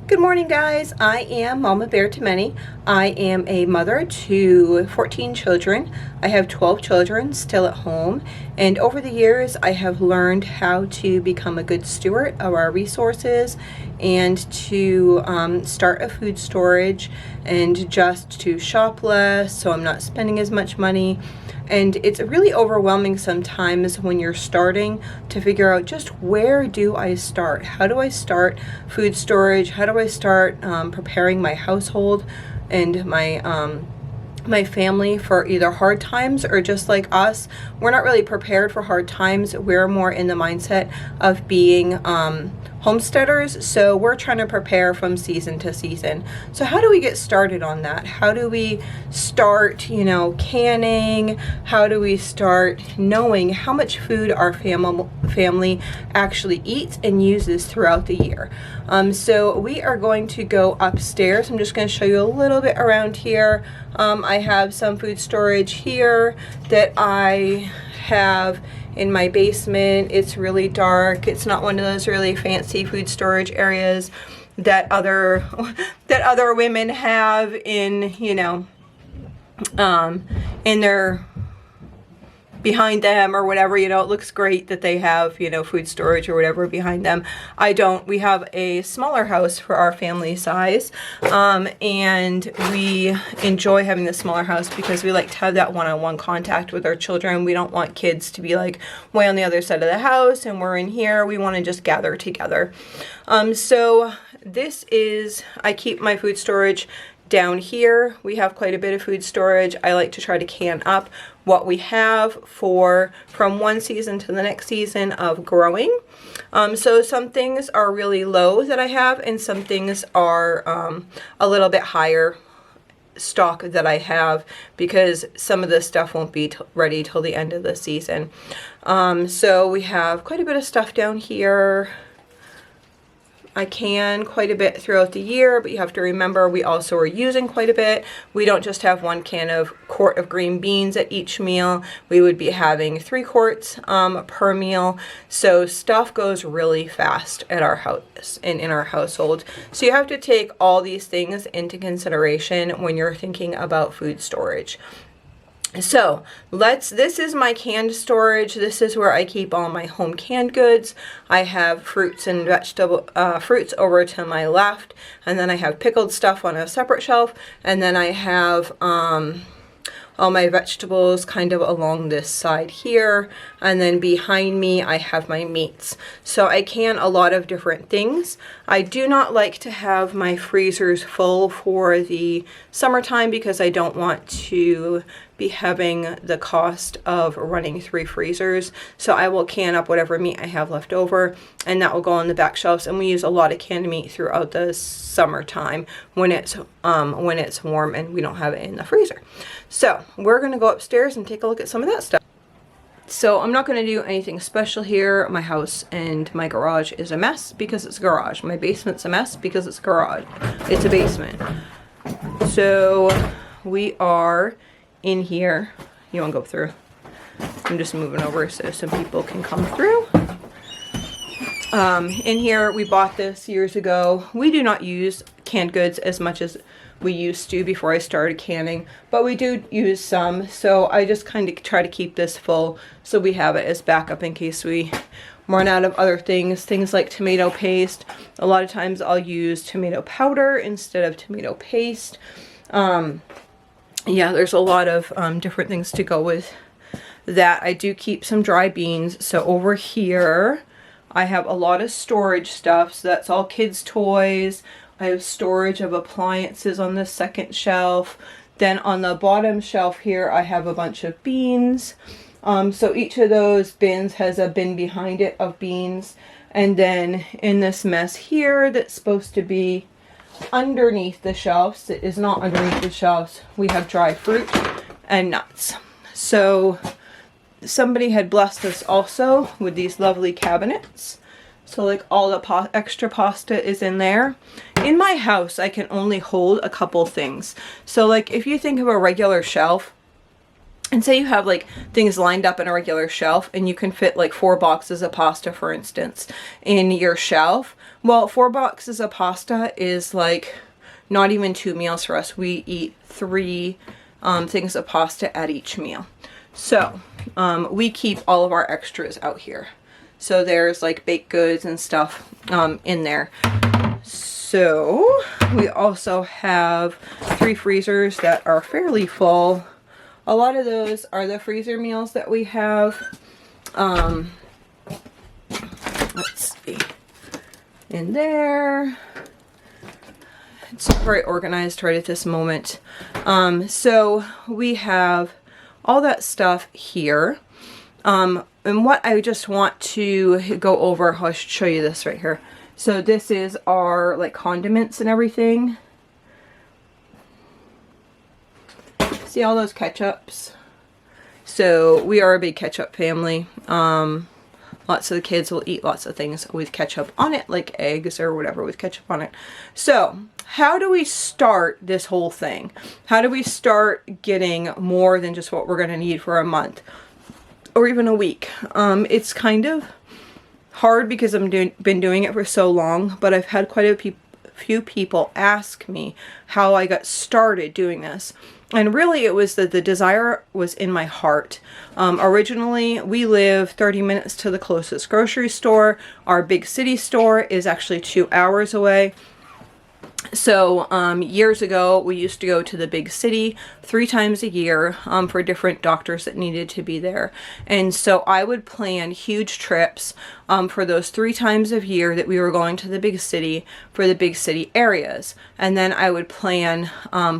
Good morning, guys. I am Mama Bear to Many. I am a mother to 14 children. I have 12 children still at home, and over the years I have learned how to become a good steward of our resources and to start a food storage and just to shop less so I'm not spending as much money. And it's really overwhelming sometimes when you're starting to figure out just where do I start? How do I start food storage? How do I start preparing my household and my family for either hard times or just like us? We're not really prepared for hard times. We're more in the mindset of being homesteaders, so we're trying to prepare from season to season. So how do we get started on that? How do we start, canning? How do we start knowing how much food our family actually eats and uses throughout the year? So we are going to go upstairs. I'm just going to show you a little bit around here. I have some food storage here that I have in my basement. It's really dark. It's not one of those really fancy food storage areas that other women have in, in their behind them or whatever. It looks great that they have, food storage or whatever behind them. I don't. We have a smaller house for our family size, and we enjoy having the smaller house because we like to have that one-on-one contact with our children. We don't want kids to be like way on the other side of the house and we're in here. We want to just gather together. So this is, I keep my food storage down here. We have quite a bit of food storage. I like to try to can up what we have from one season to the next season of growing. So some things are really low that I have, and some things are a little bit higher stock that I have because some of this stuff won't be ready till the end of the season. So we have quite a bit of stuff down here. I can quite a bit throughout the year, but you have to remember we also are using quite a bit. We don't just have one quart of green beans at each meal. We would be having 3 quarts per meal. So stuff goes really fast at our house and in our household. So you have to take all these things into consideration when you're thinking about food storage. So this is my canned storage. This is where I keep all my home canned goods. I have fruits and fruits over to my left, and then I have pickled stuff on a separate shelf, and then I have all my vegetables kind of along this side here, and then behind me I have my meats. So I can a lot of different things. I do not like to have my freezers full for the summertime because I don't want to be having the cost of running 3 freezers. So I will can up whatever meat I have left over, and that will go on the back shelves, and we use a lot of canned meat throughout the summertime when it's warm and we don't have it in the freezer. So we're going to go upstairs and take a look at some of that stuff. So I'm not going to do anything special here. My house and my garage is a mess because it's a garage. My basement's a mess because it's a garage. It's a basement. So we are in here. You want to go through? I'm just moving over so some people can come through. In here, we bought this years ago. We do not use canned goods as much as we used to before I started canning, but we do use some. So I just kind of try to keep this full so we have it as backup in case we run out of other things like tomato paste. A lot of times I'll use tomato powder instead of tomato paste. Yeah, there's a lot of different things to go with that. I do keep some dry beans. So over here, I have a lot of storage stuff. So that's all kids' toys. I have storage of appliances on the second shelf. Then on the bottom shelf here, I have a bunch of beans. So each of those bins has a bin behind it of beans. And then in this mess here, that's supposed to be underneath the shelves, it is not underneath the shelves, we have dry fruit and nuts. So somebody had blessed us also with these lovely cabinets. So like all the extra pasta is in there. In my house, I can only hold a couple things. So like if you think of a regular shelf, And say you have like things lined up in a regular shelf and you can fit like 4 boxes of pasta, for instance, in your shelf. Well, 4 boxes of pasta is like not even 2 meals for us. We eat 3 things of pasta at each meal. So we keep all of our extras out here. So there's like baked goods and stuff in there. So we also have 3 freezers that are fairly full. A lot of those are the freezer meals that we have. Let's see. In there. It's not very organized right at this moment. So we have all that stuff here. And what I just want to go over, I'll show you this right here. So this is our like condiments and everything. See all those ketchups? So we are a big ketchup family. Lots of the kids will eat lots of things with ketchup on it, like eggs or whatever with ketchup on it. So how do we start this whole thing? How do we start getting more than just what we're going to need for a month or even a week? It's kind of hard because I've been doing it for so long, but I've had quite a few people ask me how I got started doing this. And really it was that the desire was in my heart. Originally, we live 30 minutes to the closest grocery store. Our big city store is actually 2 hours away. So years ago, we used to go to the big city 3 times a year for different doctors that needed to be there. And so I would plan huge trips for those 3 times a year that we were going to the big city for the big city areas. And then I would plan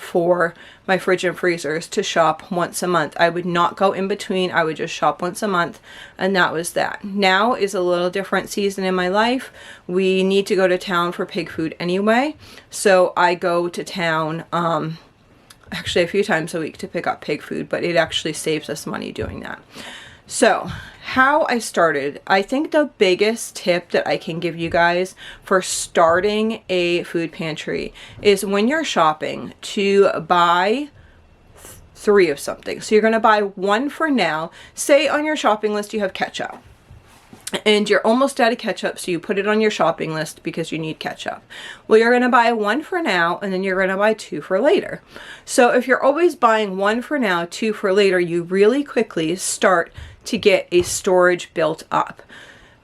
for my fridge and freezers to shop once a month. I would not go in between. I would just shop once a month, and that was that. Now is a little different season in my life. We need to go to town for pig food anyway, so I go to town actually a few times a week to pick up pig food, but it actually saves us money doing that. So how I started, I think the biggest tip that I can give you guys for starting a food pantry is when you're shopping to buy 3 of something. So you're going to buy 1 for now. Say on your shopping list you have ketchup and you're almost out of ketchup, so you put it on your shopping list because you need ketchup. Well, you're going to buy 1 for now, and then you're going to buy 2 for later. So if you're always buying 1 for now, 2 for later, you really quickly start to get a storage built up.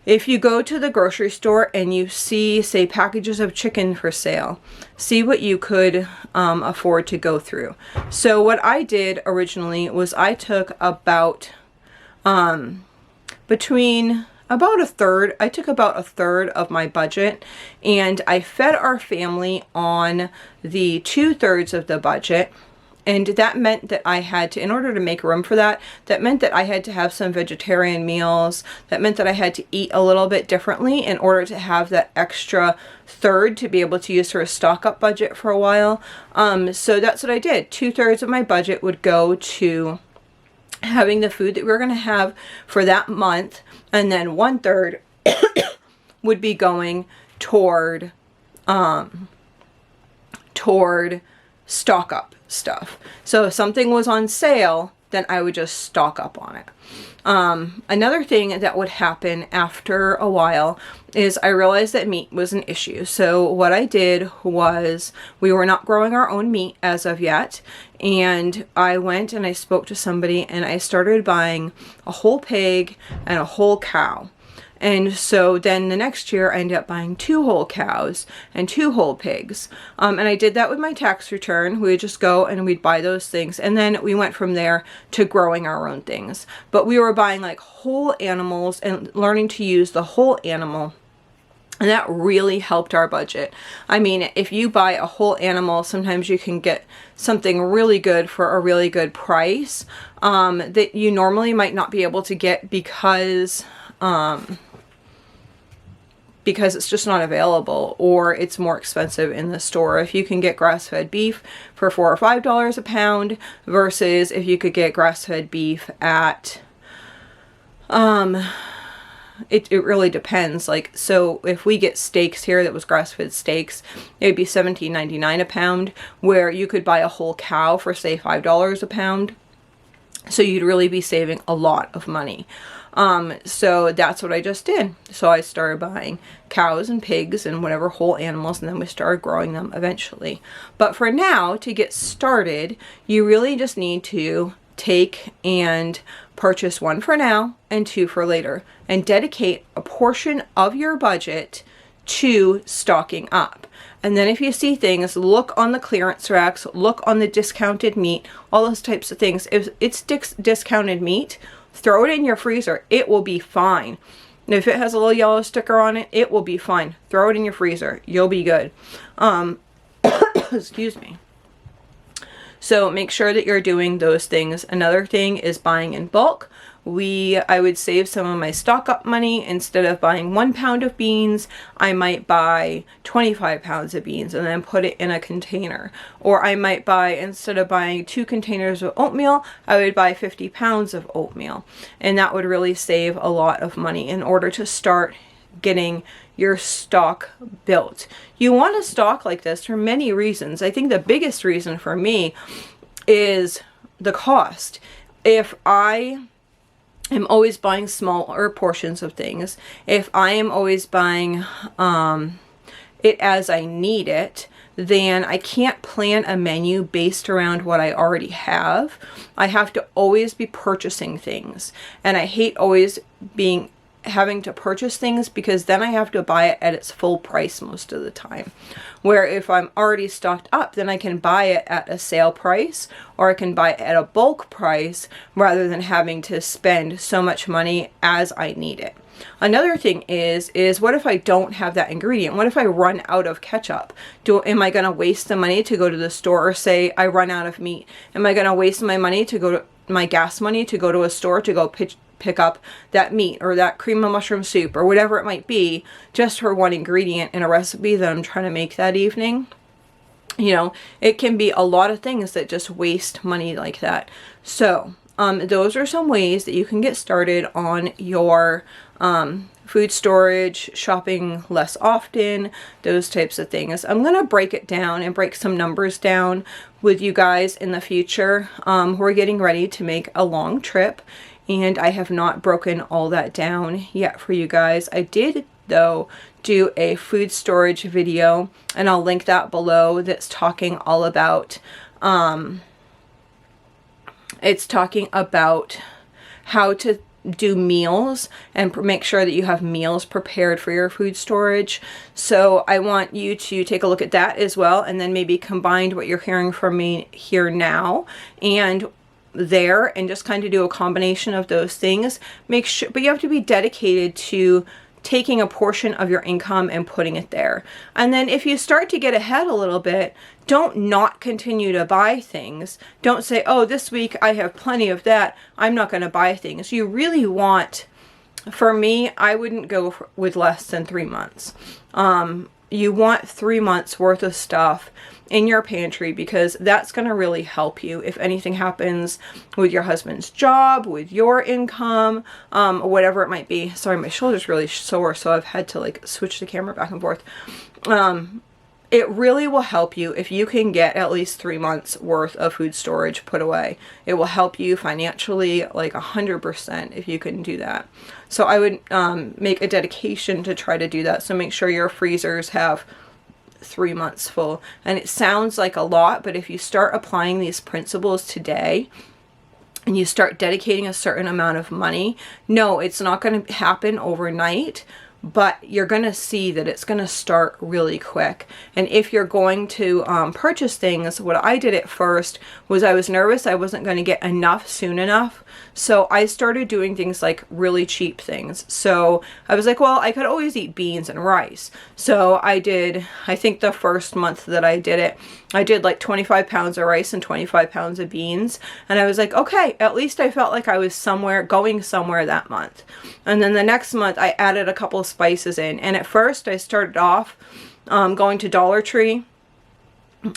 If you go to the grocery store and you see, say, packages of chicken for sale, see what you could afford to go through. So what I did originally was I took about about a third of my budget, and I fed our family on the 2/3 of the budget. And that meant that I had to, in order to make room for that, that meant that I had to have some vegetarian meals. That meant that I had to eat a little bit differently in order to have that extra third to be able to use for a stock up budget for a while. So that's what I did. 2/3 of my budget would go to having the food that we were going to have for that month, and then 1/3 would be going toward stock up stuff. So if something was on sale, then I would just stock up on it. Another thing that would happen after a while is I realized that meat was an issue. So what I did was, we were not growing our own meat as of yet, and I went and I spoke to somebody and I started buying a whole pig and a whole cow. And so then the next year I ended up buying 2 whole cows and 2 whole pigs. And I did that with my tax return. We would just go and we'd buy those things. And then we went from there to growing our own things. But we were buying like whole animals and learning to use the whole animal. And that really helped our budget. I mean, if you buy a whole animal, sometimes you can get something really good for a really good price that you normally might not be able to get because it's just not available, or it's more expensive in the store. If you can get grass-fed beef for $4 or $5 a pound versus if you could get grass-fed beef at it really depends. Like, so if we get steaks here that was grass-fed steaks, it'd be $17.99 a pound, where you could buy a whole cow for say $5 a pound. So you'd really be saving a lot of money. So that's what I just did. So I started buying cows and pigs and whatever whole animals, and then we started growing them eventually. But for now, to get started, you really just need to take and purchase 1 for now and 2 for later, and dedicate a portion of your budget to stocking up. And then if you see things, look on the clearance racks, look on the discounted meat, all those types of things. If it's discounted meat, throw it in your freezer. It will be fine. And if it has a little yellow sticker on it, it will be fine. Throw it in your freezer. You'll be good. Excuse me. So make sure that you're doing those things. Another thing is buying in bulk. I would save some of my stock up money. Instead of buying 1 pound of beans, I might buy 25 pounds of beans and then put it in a container. Or I might buy, instead of buying 2 containers of oatmeal, I would buy 50 pounds of oatmeal. And that would really save a lot of money in order to start getting your stock built. You want a stock like this for many reasons. I think the biggest reason for me is the cost. If I am always buying smaller portions of things, if I am always buying it as I need it, then I can't plan a menu based around what I already have. I have to always be purchasing things, and I hate always having to purchase things, because then I have to buy it at its full price most of the time. Where if I'm already stocked up, then I can buy it at a sale price, or I can buy it at a bulk price, rather than having to spend so much money as I need it. Another thing is what if I don't have that ingredient? What if I run out of ketchup? Am I going to waste the money to go to the store? Or say I run out of meat. Am I going to waste my gas money to go to a store to go pick up that meat or that cream of mushroom soup or whatever it might be, just for one ingredient in a recipe that I'm trying to make that evening? You know, it can be a lot of things that just waste money like that. So those are some ways that you can get started on your food storage, shopping less often, those types of things. I'm going to break it down and break some numbers down with you guys in the future. We're getting ready to make a long trip, and I have not broken all that down yet for you guys. I did, though, do a food storage video, and I'll link that below, that's talking all about how to do meals and make sure that you have meals prepared for your food storage. So I want you to take a look at that as well, and then maybe combine what you're hearing from me here now and there, and just kind of do a combination of those things. Make sure, but you have to be dedicated to taking a portion of your income and putting it there. And then if you start to get ahead a little bit, don't not continue to buy things. Don't say, oh, this week I have plenty of that, I'm not going to buy things. You really want, for me, I wouldn't go with less than 3 months. You want 3 months worth of stuff in your pantry, because that's going to really help you if anything happens with your husband's job, with your income, whatever it might be. Sorry, my shoulder's really sore, so I've had to like switch the camera back and forth. It really will help you if you can get at least 3 months worth of food storage put away. It will help you financially like 100% if you can do that. So I would make a dedication to try to do that. So make sure your freezers have 3 months full. And it sounds like a lot, but if you start applying these principles today and you start dedicating a certain amount of money, no, it's not going to happen overnight, but you're going to see that it's going to start really quick. And if you're going to purchase things, what I did at first was I was nervous I wasn't going to get enough soon enough. So I started doing things like really cheap things. So I was like, well, I could always eat beans and rice. So I think the first month that I did it, I did like 25 pounds of rice and 25 pounds of beans. And I was like, okay, at least I felt like I was going somewhere that month. And then the next month I added a couple of spices in. And at first I started off going to Dollar Tree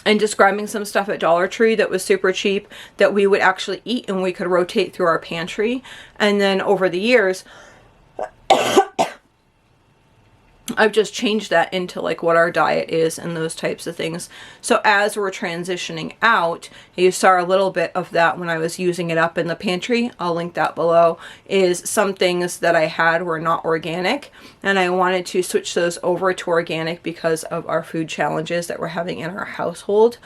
and just grabbing some stuff at Dollar Tree that was super cheap that we would actually eat and we could rotate through our pantry. And then over the years, I've just changed that into like what our diet is and those types of things. So as we're transitioning out, you saw a little bit of that when I was using it up in the pantry. I'll link that below. Is some things that I had were not organic, and I wanted to switch those over to organic because of our food challenges that we're having in our household.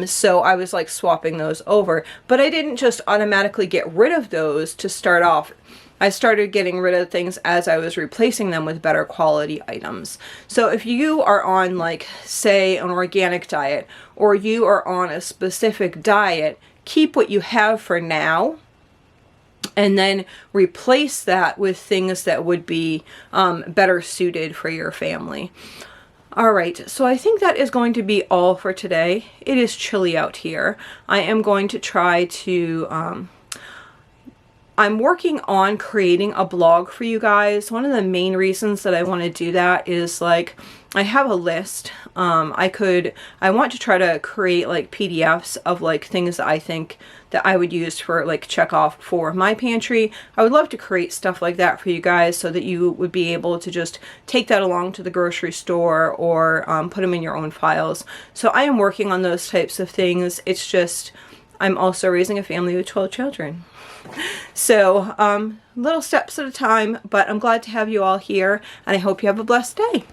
So I was like swapping those over, but I didn't just automatically get rid of those to start off. I started getting rid of things as I was replacing them with better quality items. So if you are on, like, say, an organic diet, or you are on a specific diet, keep what you have for now, and then replace that with things that would be better suited for your family. All right, so I think that is going to be all for today. It is chilly out here. I am going to try to... I'm working on creating a blog for you guys. One of the main reasons that I want to do that is, like, I have a list. I want to try to create like PDFs of like things that I think that I would use for like check off for my pantry. I would love to create stuff like that for you guys so that you would be able to just take that along to the grocery store or put them in your own files. So I am working on those types of things. It's just, I'm also raising a family with 12 children. So little steps at a time, but I'm glad to have you all here, and I hope you have a blessed day.